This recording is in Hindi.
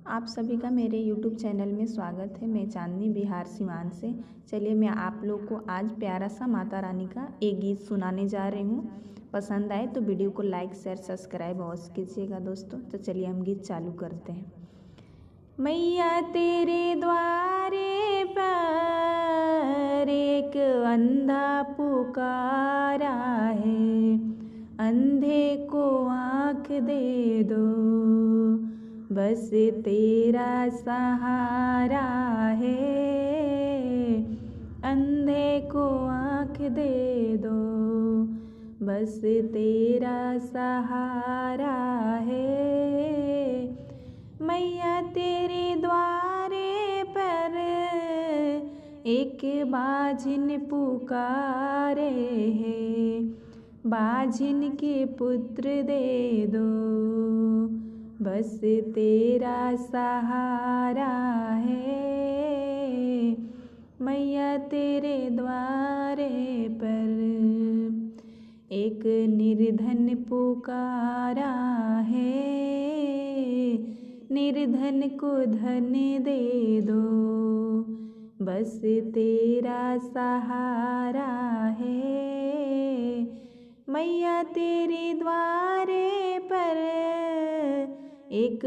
आप सभी का मेरे YouTube चैनल में स्वागत है। मैं चांदनी बिहार सिवान से। चलिए मैं आप लोग को आज प्यारा सा माता रानी का एक गीत सुनाने जा रही हूँ। पसंद आए तो वीडियो को लाइक शेयर सब्सक्राइब अवश्य कीजिएगा दोस्तों। तो चलिए हम गीत चालू करते हैं। मैया तेरे द्वारे पर एक अंधा पुकारा है, अंधे को आँख दे दो, बस तेरा सहारा है। अंधे को आँख दे दो, बस तेरा सहारा है। मैया तेरे द्वारे पर एक बाझिन पुकारे है, बाझिन के पुत्र दे दो, बस तेरा सहारा है। मैया तेरे द्वारे पर एक निर्धन पुकारा है, निर्धन को धन दे दो, बस तेरा सहारा है। मैया तेरे द्वारे पर एक